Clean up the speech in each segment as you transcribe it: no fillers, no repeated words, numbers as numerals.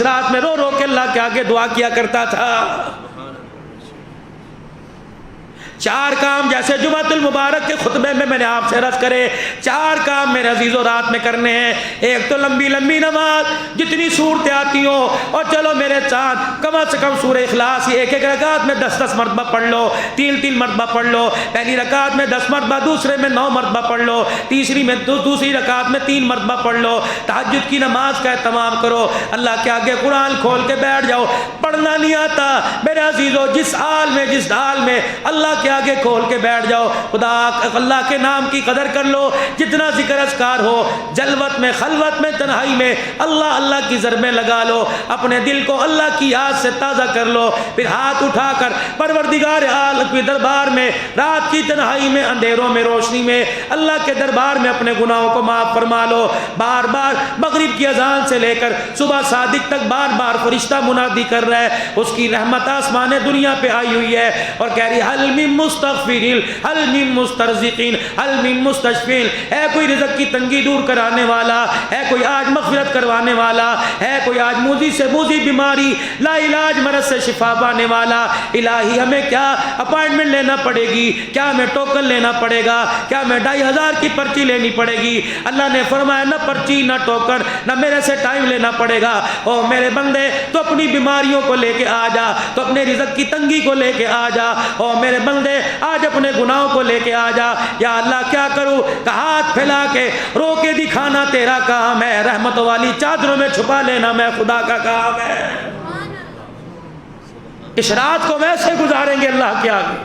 اس رات میں رو رو کے اللہ کے آگے دعا کیا کرتا تھا۔ 4 کام جیسے جمعۃ المبارک کے خطبے میں نے آپ سے عرض کرے، 4 کام میرے عزیزو رات میں کرنے ہیں۔ ایک تو لمبی لمبی نماز، جتنی صورتیں آتی ہوں، اور چلو میرے چاند کم از کم سورہ اخلاص ہی ایک رکعت میں 10 مرتبہ پڑھ لو، 3 مرتبہ پڑھ لو۔ پہلی رکعت میں 10 مرتبہ، دوسرے میں 9 مرتبہ پڑھ لو، تیسری میں دوسری رکعت میں 3 مرتبہ پڑھ لو۔ تہجد کی نماز کا اہتمام کرو، اللہ کے آگے قرآن کھول کے بیٹھ جاؤ۔ پڑھنا نہیں آتا میرے عزیزو، جس حال میں اللہ کے آگے کھول کے بیٹھ جاؤ، خدا اللہ کے نام کی قدر کر لو۔ جتنا ذکر اذکار ہو، جلوت میں، خلوت میں، تنہائی میں، اللہ اللہ کی ضربیں لگا لو، اپنے دل کو اللہ کی یاد سے تازہ کر لو۔ پھر ہاتھ اٹھا کر پروردگار عالم کے دربار میں، رات کی تنہائی میں، اندھیروں میں، روشنی میں، اللہ کے دربار میں اپنے گناہوں کو معاف فرما لو۔ بار بار مغرب کی اذان سے لے کر صبح صادق تک بار بار فرشتہ منادی کر رہا ہے، اس کی رحمت آسمان دنیا پہ آئی ہوئی ہے اور کہہ رہی حل من مستغفرین، حل من مسترزقین، حل من مستشفین۔ ہے کوئی رزق کی تنگی دور کرانے والا؟ ہے کوئی آج مغفرت کروانے والا؟ ہے کوئی آج موذی سے موذی بیماری، لا علاج مرض سے شفا پانے والا؟ الہی ہمیں کیا اپائنٹمنٹ لینا پڑے گی؟ کیا ہمیں ٹوکن لینا پڑے گا؟ کیا ہمیں 2500 کی پرچی لینی پڑے گی؟ اللہ نے فرمایا نہ پرچی، نہ ٹوکن، نہ میرے سے ٹائم لینا پڑے گا۔ او میرے بندے، تو اپنی بیماریوں کو لے کے آ جا، تو اپنے رزق کی تنگی کو لے کے آ جا۔ او میرے بندے، آج اپنے گناہوں کو لے کے آ جا۔ یا اللہ کیا کروں؟ کہ ہاتھ پھیلا کے رو کے دکھانا تیرا کام ہے، رحمتوں والی چادروں میں چھپا لینا میں خدا کا کام ہے۔ اس رات کو ویسے گزاریں گے اللہ کے آگے،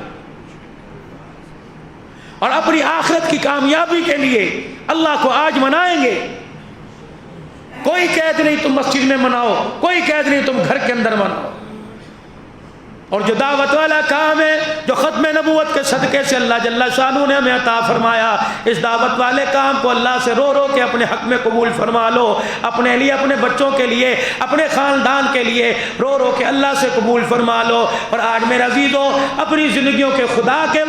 اور اپنی آخرت کی کامیابی کے لیے اللہ کو آج منائیں گے۔ کوئی قید نہیں تم مسجد میں مناؤ، کوئی قید نہیں تم گھر کے اندر مناؤ۔ اور جو دعوت والا کام ہے، جو ختم نبوت کے صدقے سے اللہ جل شانہ نے ہمیں عطا فرمایا، اس دعوت والے کام کو اللہ سے رو رو کے اپنے حق میں قبول فرما لو، اپنے لیے، اپنے بچوں کے لیے، اپنے خاندان کے لیے رو رو کے اللہ سے قبول فرما لو۔ اور آج میرے عزیزو، اپنی زندگیوں کے خدا کے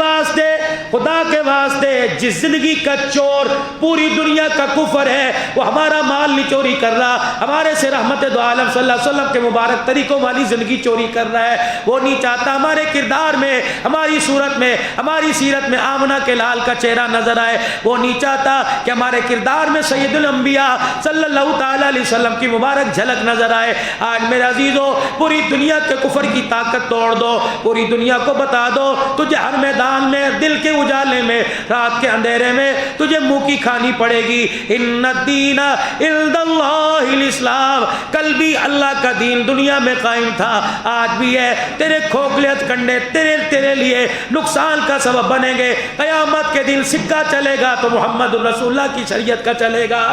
واسطے جس زندگی کا چور پوری دنیا کا کفر ہے، وہ ہمارا مال نہیں چوری کر رہا، ہمارے سے رحمت دو عالم صلی اللہ علیہ وسلم کے مبارک طریقوں والی زندگی چوری کر رہا ہے، وہ نہیں چاہتا ہمارے کردار میں، ہماری صورت میں، ہماری سیرت میں آمنہ کے لال کا چہرہ نظر آئے، وہ نہیں چاہتا کہ ہمارے کردار میں سید الانبیاء صلی اللہ تعالی علیہ وسلم کی مبارک جھلک نظر آئے۔ آج میرے عزیزو، پوری دنیا کے کفر کی طاقت توڑ دو، پوری دنیا کو بتا دو تجھے ہر میدان میں، دل کے اجالے میں، رات کے اندھیرے میں تجھے منہ کی کھانی پڑے گی۔ ان الدین عند اللہ الاسلام، کل بھی اللہ کا دین دنیا میں قائم تھا، آج بھی ہے۔ تیرے کھوکھلے ہتھکنڈے تیرے لیے نقصان کا سبب بنیں گے۔ قیامت کے دن سکہ چلے گا تو محمد رسول اللہ کی شریعت کا چلے گا۔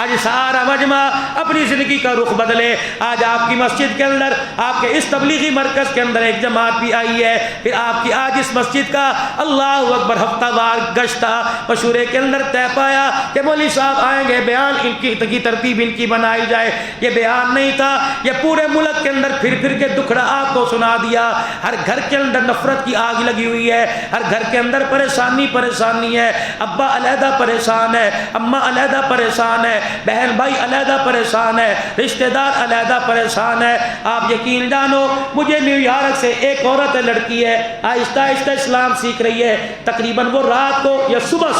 آج سارا مجمع اپنی زندگی کا رخ بدلے۔ آج آپ کی مسجد کے اندر، آپ کے اس تبلیغی مرکز کے اندر ایک جماعت بھی آئی ہے، پھر آپ کی آج اس مسجد کا اللہ اکبر ہفتہ وار گشت تھا، مشورے کے اندر طے پایا کہ مولوی صاحب آئیں گے، بیان ان کی ترتیب ان کی بنائی جائے۔ یہ بیان نہیں تھا، یہ پورے ملک کے اندر پھر کے دکھڑا آپ کو سنا دیا۔ ہر گھر کے اندر نفرت کی آگ لگی ہوئی ہے، ہر گھر کے اندر پریشانی ہے، ابا علیحدہ پریشان ہے، اماں علیحدہ پریشان ہے، بہن بھائی علیحدہ پریشان ہے، رشتہ دار علیحدہ پریشان ہے۔ آپ یقین جانو، مجھے نیو یارک سے ایک عورت لڑکی ہے، آہستہ آہستہ اسلام سیکھ رہی ہے، تقریباً وہ رات کو یا صبح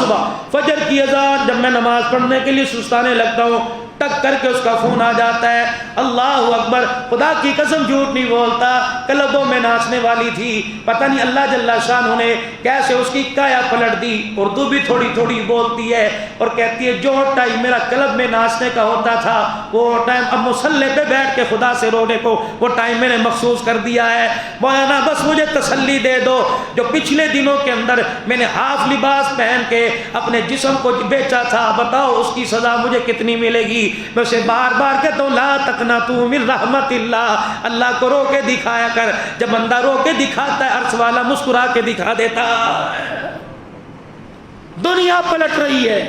فجر کی اذان جب میں نماز پڑھنے کے لیے سستانے لگتا ہوں، ٹک کر کے اس کا فون آ جاتا ہے۔ اللہ اکبر، خدا کی قسم جھوٹ نہیں بولتا، کلبوں میں ناچنے والی تھی، پتہ نہیں اللہ جل شانہ نے کیسے اس کی کایا پلٹ دی۔ اردو بھی تھوڑی تھوڑی بولتی ہے اور کہتی ہے جو ٹائم میرا کلب میں ناچنے کا ہوتا تھا، وہ ٹائم اب مصلی پہ بیٹھ کے خدا سے رونے کو وہ ٹائم میں نے مخصوص کر دیا ہے۔ مولانا بس مجھے تسلی دے دو، جو پچھلے دنوں کے اندر میں نے ہاف لباس پہن کے اپنے جسم کو بیچا تھا، بتاؤ اس کی سزا مجھے کتنی ملے گی؟ میں اسے بار بار کہتا ہوں لا تقنطوا من رحمت اللہ، اللہ کو رو کے دکھایا کر۔ جب بندہ رو کے دکھاتا ہے، عرش والا مسکرا کے دکھا دیتا ہے۔ دنیا پلٹ رہی ہے،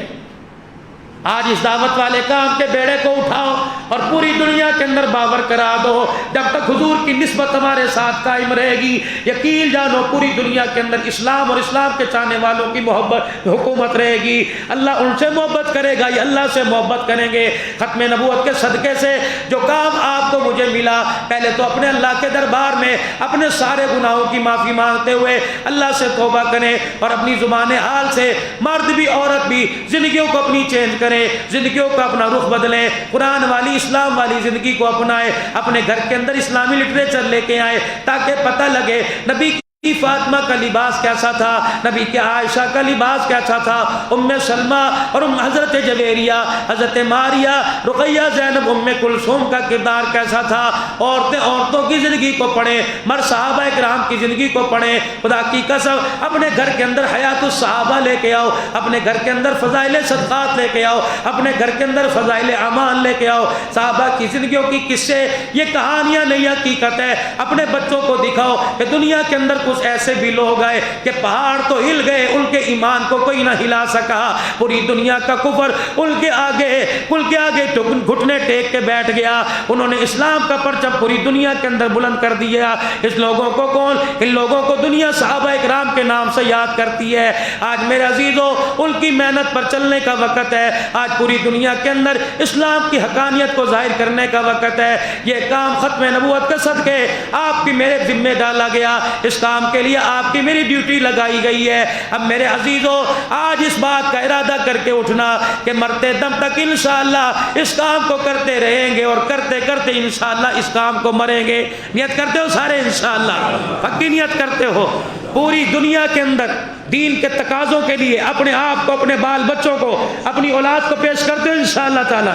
آج اس دعوت والے کام کے بیڑے کو اٹھاؤ اور پوری دنیا کے اندر باور کرا دو. جب تک حضور کی نسبت ہمارے ساتھ قائم رہے گی, یقین جانو پوری دنیا کے اندر اسلام اور اسلام کے چاہنے والوں کی محبت حکومت رہے گی. اللہ ان سے محبت کرے گا, یہ اللہ سے محبت کریں گے. ختم نبوت کے صدقے سے جو کام آپ کو مجھے ملا, پہلے تو اپنے اللہ کے دربار میں اپنے سارے گناہوں کی معافی مانگتے ہوئے اللہ سے توبہ کریں اور اپنی زبان حال سے مرد بھی عورت بھی زندگیوں کو اپنی چینج کریں, زندگیوں کا اپنا رخ بدلیں, قرآن والی اسلام والی زندگی کو اپنائیں, اپنے گھر کے اندر اسلامی لٹریچر لے کے آئیں تاکہ پتہ لگے نبی کی فاطمہ کا لباس کیسا تھا, نبی کی عائشہ کا لباس کیسا تھا, ام سلمہ اور حضرت جویریہ, حضرت ماریہ, رقیہ, زینب, ام کلثوم کا کردار کیسا تھا. عورتوں کی زندگی کو پڑھیں, مرد صحابہ کرام کی زندگی کو پڑھیں. خدا کی قسم اپنے گھر کے اندر حیات الصحابہ لے کے آؤ, اپنے گھر کے اندر فضائل صدقات لے کے آؤ, اپنے گھر کے اندر فضائل اعمال لے کے آؤ. صحابہ کی زندگیوں کی قصے, یہ کہانیاں نہیں حقیقت ہے. اپنے بچوں کو دکھاؤ کہ دنیا کے اندر کچھ ایسے بھی لوگ آئے کہ پہاڑ تو ہل گئے, ان کے ایمان کو کوئی نہ ہلا سکا. پوری دنیا کا کفر ان کے آگے تو گھٹنے ٹیک کے بیٹھ گیا. انہوں نے اسلام کا پرچم پوری دنیا کے اندر بلند کر دیا. اس لوگوں کو کون, ان لوگوں کو دنیا صحابہ اکرام کے نام سے یاد کرتی ہے. آج میرے عزیزو ان کی محنت پر چلنے کا وقت ہے. آج پوری دنیا کے اندر اسلام کی حقانیت کو ظاہر کرنے کا وقت ہے. یہ کام ختم نبوت کے صدقے آپ کی میرے ذمہ ڈالا گیا, اس کام کے لیے آپ کی میری ڈیوٹی لگائی گئی ہے. اب میرے عزیزو آج اس بات کا ارادہ کر کے اٹھنا کہ مرتے دم تک انشاءاللہ اس کام کو کرتے رہیں گے اور کرتے کرتے انشاءاللہ اس کام کو مریں گے. نیت کرتے ہو سارے انشاءاللہ, پکی نیت کرتے ہو پوری دنیا کے اندر دین کے تقاضوں کے لیے اپنے آپ کو, اپنے بال بچوں کو, اپنی اولاد کو پیش کرتے ہو انشاءاللہ تعالی.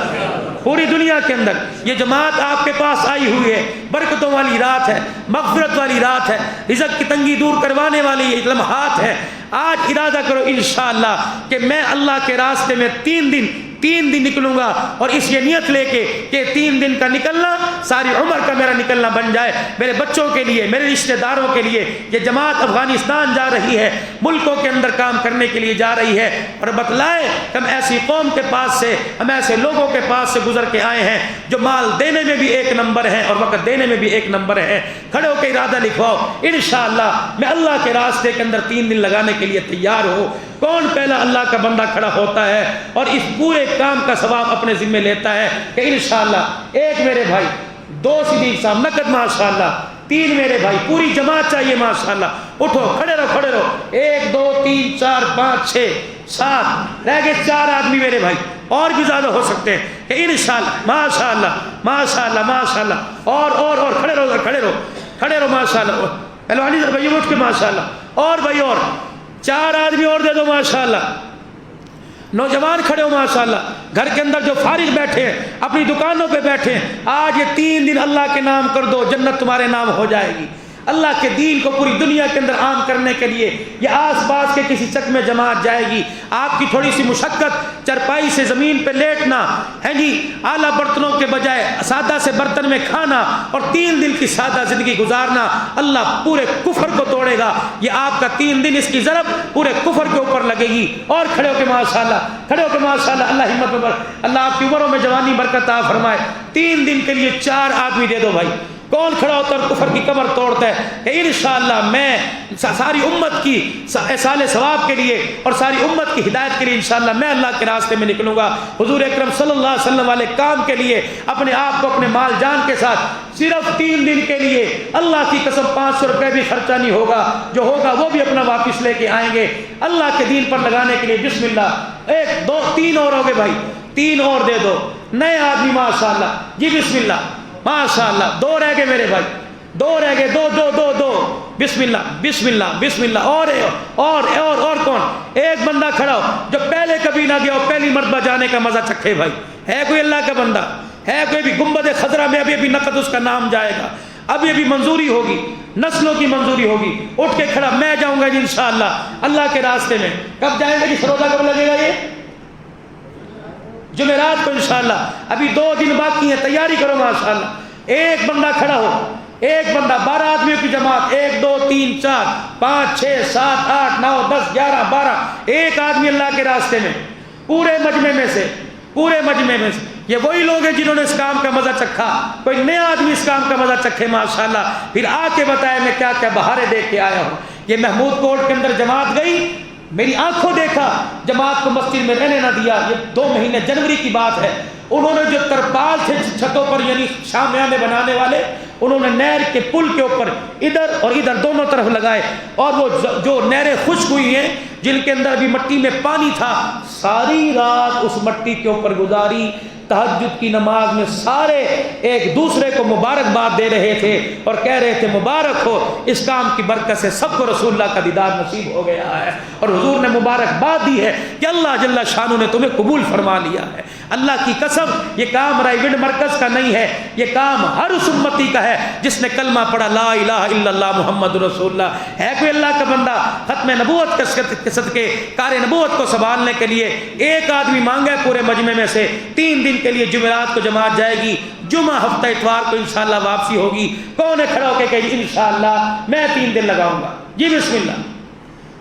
پوری دنیا کے اندر یہ جماعت آپ کے پاس آئی ہوئی ہے, برکتوں والی رات ہے, مغفرت والی رات ہے, رزق کی تنگی دور کروانے والی یہ لمحات ہے. آج ارادہ کرو انشاءاللہ کہ میں اللہ کے راستے میں تین دن نکلوں گا, اور اس یہ نیت لے کے کہ 3 دن کا نکلنا ساری عمر کا میرا نکلنا بن جائے, میرے بچوں کے لیے, میرے رشتہ داروں کے لیے. یہ جماعت افغانستان جا رہی ہے, ملکوں کے اندر کام کرنے کے لیے جا رہی ہے, اور بتلائے ہم ایسی قوم کے پاس سے, ہم ایسے لوگوں کے پاس سے گزر کے آئے ہیں جو مال دینے میں بھی ایک نمبر ہیں اور وقت دینے میں بھی ایک نمبر ہیں. کھڑے ہو کے ارادہ لکھواؤ انشاءاللہ میں اللہ کے راستے کے اندر 3 دن لگانے کے لیے تیار ہوں. کون پہلا اللہ کا بندہ کھڑا ہوتا ہے اور اس پورے کام کا ثواب اپنے ذمہ لیتا ہے کہ انشاءاللہ 1 میرے بھائی, 2 صدیق صاحب نقد ماشاءاللہ, 3 میرے بھائی, پوری جماعت چاہیے ماشاءاللہ. اٹھو, کھڑے رہو. 1 2 3 4 5 6 7 رہ گئے 4 آدمی میرے بھائی, اور بھی زیادہ ہو سکتے ہیں کہ انشاءاللہ ماشاءاللہ. اور کھڑے رہو ماشاءاللہ. علوانی بھائی اٹھ کے ماشاءاللہ, اور بھائی اور 4 آدمی اور دے دو ماشاءاللہ. نوجوان کھڑے ہو ماشاءاللہ, گھر کے اندر جو فارغ بیٹھے ہیں, اپنی دکانوں پہ بیٹھے ہیں, آج یہ 3 دن اللہ کے نام کر دو, جنت تمہارے نام ہو جائے گی. اللہ کے دین کو پوری دنیا کے اندر عام کرنے کے لیے یہ آس پاس کے کسی چک میں جماعت جائے گی. آپ کی تھوڑی سی مشقت, چرپائی سے زمین پہ لیٹنا ہے جی, اعلیٰ برتنوں کے بجائے سادہ سے برتن میں کھانا اور 3 دن کی سادہ زندگی گزارنا, اللہ پورے کفر کو توڑے گا. یہ آپ کا 3 دن اس کی ضرب پورے کفر کے اوپر لگے گی. اور کھڑے ہو کے ماشاءاللہ, اللہ ہمت میں اللہ آپ کی عمروں میں جوانی برکت عطا فرمائے. 3 دن کے لیے 4 آدمی دے دو بھائی. کون کھڑا ہوتا ہے کفر کی کمر توڑتا ہے کہ انشاءاللہ میں ساری امت کی اصال ثواب کے لیے اور ساری امت کی ہدایت کے لیے انشاءاللہ میں اللہ کے راستے میں نکلوں گا. حضور اکرم صلی اللہ علیہ وسلم والے کام کے لیے اپنے آپ کو اپنے مال جان کے ساتھ صرف 3 دن کے لیے, اللہ کی قسم 500 روپے بھی خرچہ نہیں ہوگا, جو ہوگا وہ بھی اپنا واپس لے کے آئیں گے اللہ کے دین پر لگانے کے لیے. بسم اللہ. 1 2 3 اور ہو گئے بھائی, 3 اور دے دو نئے آدمی ماشاءاللہ جی. بسم اللہ ماشاءاللہ. 2 رہ گئے میرے بھائی, 2 رہ گئے, 2 بسم اللہ. اور کون, ایک بندہ کھڑا ہو جو پہلے کبھی نہ گیا ہو, پہلی مرتبہ جانے کا مزہ چکھے بھائی. ہے کوئی اللہ کا بندہ, ہے کوئی بھی گنبد خضرا میں ابھی نقد اس کا نام جائے گا, ابھی منظوری ہوگی, نسلوں کی منظوری ہوگی. اٹھ کے کھڑا, میں جاؤں گا جی انشاءاللہ اللہ کے راستے میں. کب جائیں گے جی, سرودا کب لگے گا, یہ جمعرات کو انشاءاللہ. ابھی 2 دن باقی ہیں, تیاری کرو ماشاءاللہ. ایک بندہ کھڑا ہو, ایک بندہ, 12 آدمیوں کی جماعت, 1 2 3 4 5 6 7 8 9 10 11 12, ایک آدمی اللہ کے راستے میں پورے مجمع میں سے پورے مجمع میں یہ وہی لوگ ہیں جنہوں نے اس کام کا مزہ چکھا. کوئی نیا آدمی اس کام کا مزہ چکھے ماشاءاللہ, پھر آ کے بتائے میں کیا کیا بہاریں دیکھ کے آیا ہوں. یہ محمود کوٹ کے اندر جماعت گئی, میری آنکھوں دیکھا, جماعت کو مسجد میں رہنے نہ دیا. یہ 2 مہینے جنوری کی بات ہے. انہوں نے جو ترپال تھے چھتوں پر یعنی شامیانے بنانے والے, انہوں نے نہر کے پل کے اوپر ادھر اور ادھر دونوں طرف لگائے, اور وہ جو نہریں خشک ہوئی ہیں جن کے اندر بھی مٹی میں پانی تھا, ساری رات اس مٹی کے اوپر گزاری. تہجد کی نماز میں سارے ایک دوسرے کو مبارکباد دے رہے تھے اور کہہ رہے تھے مبارک ہو, اس کام کی برکت سے سب کو رسول اللہ کا دیدار نصیب ہو گیا ہے. اور حضور نے مبارکباد دی ہے کہ اللہ جل شانہ نے تمہیں قبول فرما لیا ہے. اللہ کی قسم یہ کام رائے ونڈ مرکز کا نہیں ہے, یہ کام ہر اس امتی کا ہے جس نے کلمہ پڑھا لا الہ الا اللہ محمد رسول اللہ. ہے کوئی اللہ کا بندہ ختم نبوت کے صدقے کار نبوت کو سنبھالنے کے لیے ایک آدمی مانگا ہے پورے مجمع میں سے 3 دن کے لیے جمعرات کو جماعت جائے گی, جمعہ ہفتہ اتوار کو انشاءاللہ واپسی ہوگی. کون ہے کھڑا ہو کے کہ انشاءاللہ میں 3 دن لگاؤں گا؟ جی بسم اللہ.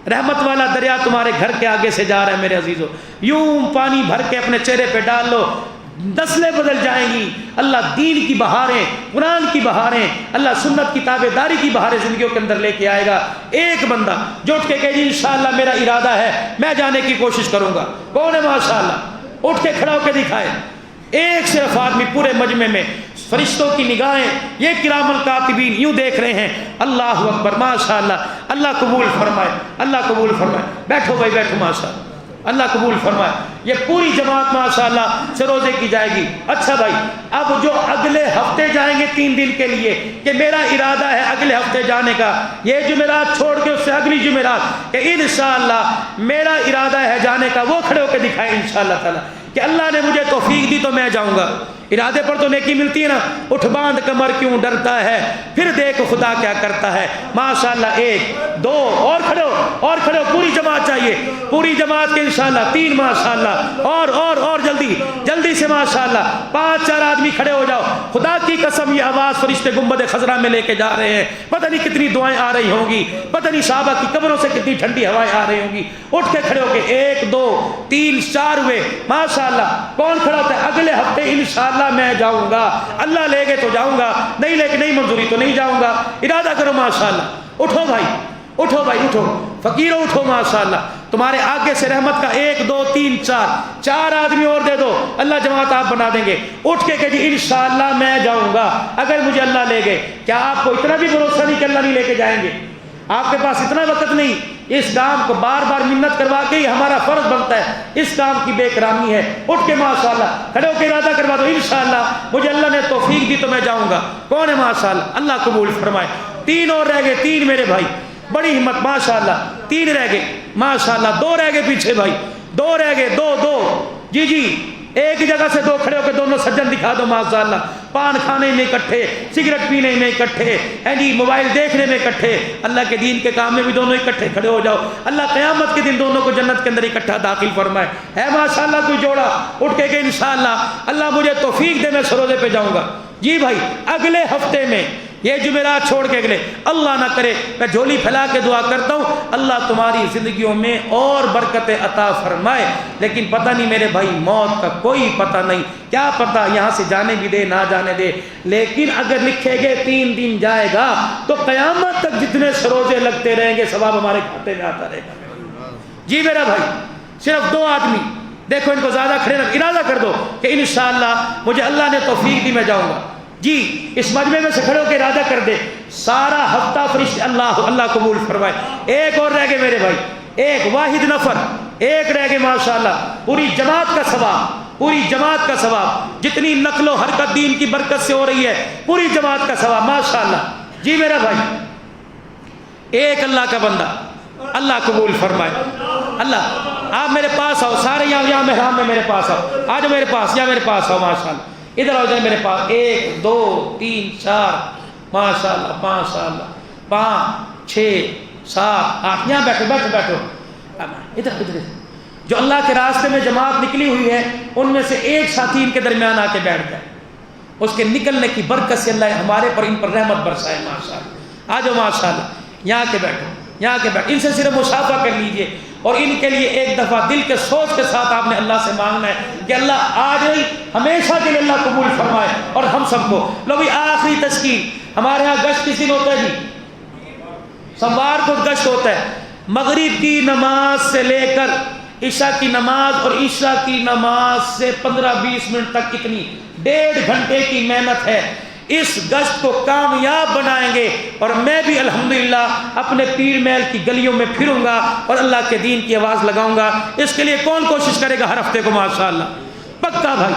رحمت والا دریا تمہارے گھر کے آگے سے جا رہا ہے میرے عزیزو, یوں پانی بھر کے اپنے چہرے پہ ڈال لو, نسلیں بدل جائیں گی. اللہ دین کی بہاریں, قرآن کی بہاریں, اللہ سنت کی تابعداری کی بہاریں زندگیوں کے اندر لے کے آئے گا. ایک بندہ جو اٹھ کے کہے جی انشاءاللہ میرا ارادہ ہے میں جانے کی کوشش کروں گا, کون ہے ماشاءاللہ؟ اٹھ کے کھڑا ہو کے دکھائے. ایک صرف آدمی پورے مجمع میں, فرشتوں کی نگاہیں یہ کرام الکاتبین یوں دیکھ رہے ہیں. اللہ اکبر ماشاءاللہ, اللہ قبول فرمائے, اللہ قبول فرمائے. بیٹھو بھائی بیٹھو ماشاءاللہ, اللہ قبول فرمائے. یہ پوری جماعت ماشاءاللہ سے روزے کی جائے گی. اچھا بھائی, اب جو اگلے ہفتے جائیں گے 3 دن کے لیے کہ میرا ارادہ ہے اگلے ہفتے جانے کا, یہ جمعرات چھوڑ کے اس سے اگلی جمعرات کہ انشاءاللہ میرا ارادہ ہے جانے کا, وہ کھڑے ہو کے دکھائیں انشاءاللہ تعالی کہ اللہ نے مجھے توفیق دی تو میں جاؤں گا. ارادے پر تو نیکی ملتی ہے نا. اٹھ باندھ کمر کیوں ڈرتا ہے, پھر دیکھ خدا کیا کرتا ہے. ماشاءاللہ 1 2 اور کھڑے ہو, اور کھڑے ہو. پوری جماعت چاہیے, پوری جماعت کے انشاءاللہ 3 ماشاءاللہ, اور جلدی سے ماشاءاللہ 5 4 آدمی کھڑے ہو جاؤ. خدا کی قسم یہ آواز فرشتے گنبد خضرا میں لے کے جا رہے ہیں. پتہ نہیں کتنی دعائیں آ رہی ہوں گی, پتہ نہیں صحابہ کی قبروں سے کتنی ٹھنڈی ہوائیں آ رہی ہوں گی. اٹھ کے کھڑے ہو کے 1 2 3 4 ہوئے ماشاءاللہ. کون کھڑا ہوتا ہے اگلے ہفتے انشاءاللہ میں جاؤں گا, اللہ لے گے تو جاؤں گا, نہیں لے کے نہیں منظوری تو نہیں جاؤں گا. ارادہ کرو ماشاءاللہ. اٹھو بھائی, اٹھو بھائی, اٹھو فقیروں, اٹھو ماشاءاللہ. تمہارے آگے سے رحمت کا 1 2 3 4 آدمی اور دے دو, اللہ جماعت آپ بنا دیں گے. اٹھ کے کہ انشاءاللہ میں جاؤں گا اگر مجھے اللہ لے گئے. کیا آپ کو اتنا بھی بھروسہ نہیں کہ اللہ نہیں لے کے جائیں گے؟ آپ کے پاس اتنا وقت نہیں. اس کام کو بار بار منت کروا کے ہی ہمارا فرض بنتا ہے. اس کام کی بے کرانی ہے. اٹھ کے ماشاءاللہ کھڑے ہو کے ارادہ کروا دو انشاءاللہ مجھے اللہ نے توفیق دی تو میں جاؤں گا. کون ہے ماشاءاللہ؟ اللہ قبول فرمائے. 3 اور رہ گئے, 3 میرے بھائی, بڑی ہمت ماشاءاللہ. 3 رہ گئے ماشاءاللہ. 2 رہ گئے پیچھے بھائی, 2 رہ گئے, 2 جی ایک جگہ سے 2 کھڑے ہو کے دونوں سجن دکھا دو ماشاءاللہ. پان کھانے میں اکٹھے, سگریٹ پینے میں اکٹھے, جی موبائل دیکھنے میں اکٹھے, اللہ کے دین کے کام میں بھی دونوں اکٹھے کھڑے ہو جاؤ. اللہ قیامت کے دن دونوں کو جنت کے اندر اکٹھا داخل فرمائے. ہے ماشاءاللہ کوئی جوڑا اٹھ کے کہ انشاءاللہ اللہ مجھے توفیق دے میں سروزے پہ جاؤں گا. جی بھائی اگلے ہفتے میں یہ جمعرات چھوڑ کے اگلے, اللہ نہ کرے میں جھولی پھیلا کے دعا کرتا ہوں اللہ تمہاری زندگیوں میں اور برکتیں عطا فرمائے. لیکن پتہ نہیں میرے بھائی, موت کا کوئی پتہ نہیں. کیا پتہ یہاں سے جانے بھی دے نہ جانے دے, لیکن اگر لکھے گئے 3 دن جائے گا تو قیامت تک جتنے سروزے لگتے رہیں گے ثواب ہمارے کھاتے میں آتا رہے گا. جی میرا بھائی صرف 2 آدمی دیکھو, ان کو زیادہ کھڑے نہ, ارادہ کر دو کہ انشاءاللہ مجھے اللہ نے توفیق دی میں جاؤں گا. جی اس مجمع میں سے کھڑے ہو کے ارادہ کر دے. سارا ہفتہ فرشتے اللہ قبول فرمائے. 1 اور رہ گئے میرے بھائی, 1 واحد نفر, 1 رہ گئے ماشاءاللہ. پوری جماعت کا ثواب, پوری جماعت کا ثواب, جتنی نقل و حرکت دین کی برکت سے ہو رہی ہے پوری جماعت کا ثواب ماشاءاللہ. جی میرا بھائی 1 اللہ کا بندہ, اللہ قبول فرمائے. اللہ آپ میرے پاس آؤ, سارے یہاں محرام میں میرے پاس آؤ, آج میرے پاس, میرے پاس آؤ ماشاءاللہ. ادھر آؤ جائے میرے پاس. 1 2 3 4 ماشاءاللہ, ماشاءاللہ, 5 6 7 8 یہاں بیٹھو بیٹھو بیٹھو. ادھر جو اللہ کے راستے میں جماعت نکلی ہوئی ہے ان میں سے ایک ساتھی ان کے درمیان آ کے بیٹھ جائے, اس کے نکلنے کی برکت سے اللہ ہمارے پر ان پر رحمت برسائے ماشاءاللہ. آ جاؤ ماشاءاللہ, یہاں کے بیٹھو. یہاں کے بیٹھ ان سے صرف مصافحہ کر لیجئے، اور ان کے لیے ایک دفعہ دل کے سوچ کے ساتھ آپ نے اللہ سے مانگنا ہے کہ اللہ آج نہیں ہمیشہ کے لیے اللہ قبول فرمائے اور ہم سب کو۔ لو بھی آخری تسکین، ہمارے ہاں گشت کس دن ہوتا ہے جی؟ سوموار کو گشت ہوتا ہے۔ مغرب کی نماز سے لے کر عشاء کی نماز اور عشاء کی نماز سے 15-20 منٹ تک کتنی 1.5 گھنٹے کی محنت ہے۔ اس گشت کو کامیاب بنائیں گے اور میں بھی الحمدللہ اپنے پیر محل کی گلیوں میں پھروں گا اور اللہ کے دین کی آواز لگاؤں گا۔ اس کے لیے کون کوشش کرے گا ہر ہفتے کو؟ ماشاءاللہ پکا بھائی۔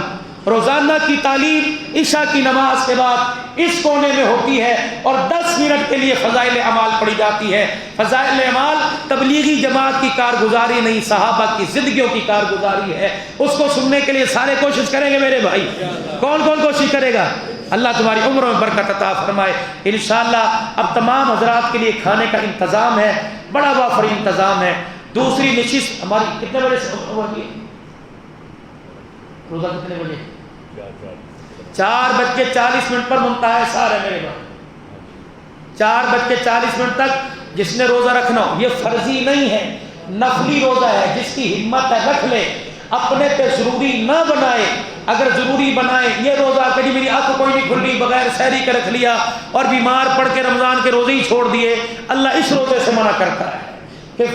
روزانہ کی تعلیم عشاء کی نماز کے بعد اس کونے میں ہوتی ہے اور 10 منٹ کے لیے فضائل اعمال پڑھی جاتی ہے۔ فضائل اعمال تبلیغی جماعت کی کارگزاری نہیں، صحابہ کی زندگیوں کی کارگزاری ہے۔ اس کو سننے کے لیے سارے کوشش کریں گے میرے بھائی؟ کون کون کوشش کرے گا؟ اللہ تمہاری عمروں میں برکت عطا فرمائے انشاءاللہ۔ اب تمام حضرات کے لیے کھانے کا انتظام ہے، بڑا وافر انتظام ہے۔ دوسری نشست ہماری کتنے بجے سے ہوتی ہے؟ روزہ کتنے بجے؟ 4:40 پر منتہا سار ہے میرے بھائی۔ 4:40 تک جس نے روزہ رکھنا ہو، یہ فرضی نہیں ہے، نفلی روزہ ہے، جس کی ہمت ہے رکھ لے، اپنے پہ ضروری نہ بنائے۔ اگر ضروری بنائے یہ روزہ کہ جی میری آنکھ کوئی نہیں کھل رہی، بغیر سحری کے رکھ لیا اور بیمار پڑ کے رمضان کے روزے ہی چھوڑ دیے، اللہ اس روزے سے منع کرتا ہے۔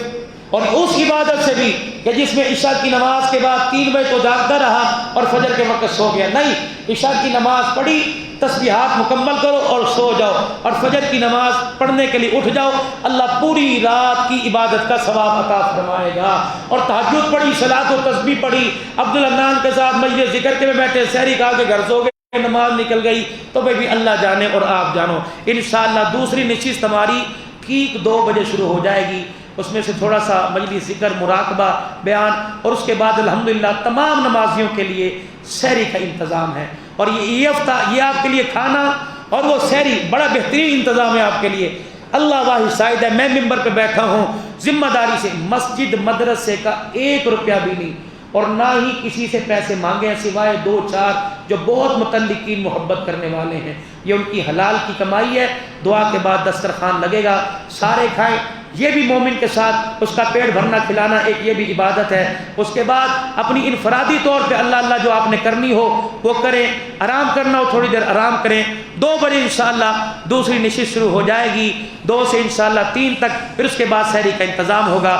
اور اس عبادت سے بھی کہ جس میں عشاء کی نماز کے بعد 3 بجے تو جاگتا رہا اور فجر کے وقت سو گیا، نہیں، عشاء کی نماز پڑھی، تسبیحات مکمل کرو اور سو جاؤ، اور فجر کی نماز پڑھنے کے لیے اٹھ جاؤ، اللہ پوری رات کی عبادت کا ثواب عطا فرمائے گا۔ اور تہجد پڑھی، صلاۃ و تسبیح پڑھی، عبدالحنان کے ساتھ مجلس ذکر کے میں بیٹھے، سحری کھا کے گھر سو گئے، نماز نکل گئی، تو بھی اللہ جانے اور آپ جانو۔ انشاءاللہ دوسری نشست ہماری ٹھیک 2 بجے شروع ہو جائے گی، اس میں سے تھوڑا سا مجلس ذکر، مراقبہ، بیان، اور اس کے بعد الحمدللہ تمام نمازیوں کے لیے سحری کا انتظام ہے۔ اور یہ ہفتہ یہ آپ کے لیے کھانا اور وہ سحری بڑا بہترین انتظام ہے آپ کے لیے۔ اللہ واحد شاہد ہے، میں ممبر پہ بیٹھا ہوں ذمہ داری سے، مسجد مدرسے کا 1 روپیہ بھی نہیں، اور نہ ہی کسی سے پیسے مانگے ہیں سوائے 2-4 جو بہت متعلقین محبت کرنے والے ہیں۔ یہ ان کی حلال کی کمائی ہے۔ دعا کے بعد دسترخوان لگے گا، سارے کھائیں، یہ بھی مومن کے ساتھ اس کا پیٹ بھرنا کھلانا ایک یہ بھی عبادت ہے۔ اس کے بعد اپنی انفرادی طور پہ اللہ اللہ جو آپ نے کرنی ہو وہ کریں، آرام کرنا ہو تھوڑی دیر آرام کریں۔ 2 بجے انشاءاللہ دوسری نشست شروع ہو جائے گی، 2 سے انشاءاللہ 3 تک، پھر اس کے بعد سحری کا انتظام ہوگا۔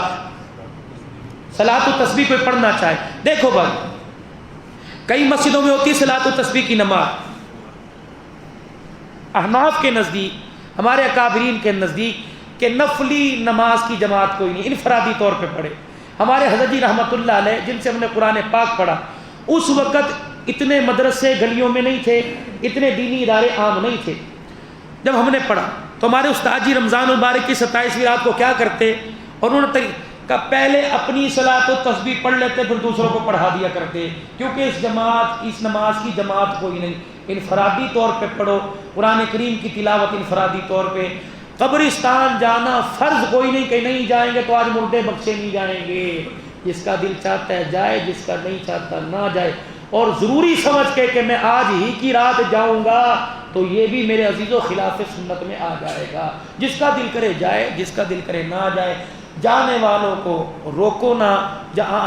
صلاۃ و تسبیح کوئی پڑھنا چاہے، دیکھو بھائی کئی مسجدوں میں ہوتی ہے صلاۃ و تسبیح کی نماز، احناف کے نزدیک، ہمارے اکابرین کے نزدیک کہ نفلی نماز کی جماعت کوئی نہیں، انفرادی طور پہ پڑھے۔ ہمارے حضرت جی رحمۃ اللہ علیہ جن سے ہم نے قرآن پاک پڑھا، اس وقت اتنے مدرسے گلیوں میں نہیں تھے، اتنے دینی ادارے عام نہیں تھے۔ جب ہم نے پڑھا تو ہمارے استاد جی رمضان المبارک کی 27ویں رات کو کیا کرتے، اور انہوں نے کہ پہلے اپنی صلاۃ و تسبیح پڑھ لیتے، پھر دوسروں کو پڑھا دیا کرتے، کیونکہ اس نماز کی جماعت کوئی نہیں، انفرادی طور پہ پڑھو۔ قرآن کریم کی تلاوت انفرادی طور پہ۔ قبرستان جانا فرض کوئی نہیں کہ نہیں جائیں گے تو آج مردے بخشے نہیں جائیں گے، جس کا دل چاہتا ہے جائے، جس کا نہیں چاہتا نہ جائے۔ اور ضروری سمجھ کے کہ میں آج ہی کی رات جاؤں گا تو یہ بھی میرے عزیزوں خلاف سنت میں آ جائے گا۔ جس کا دل کرے جائے، جس کا دل کرے نہ جائے۔ جانے والوں کو روکو نہ، جہاں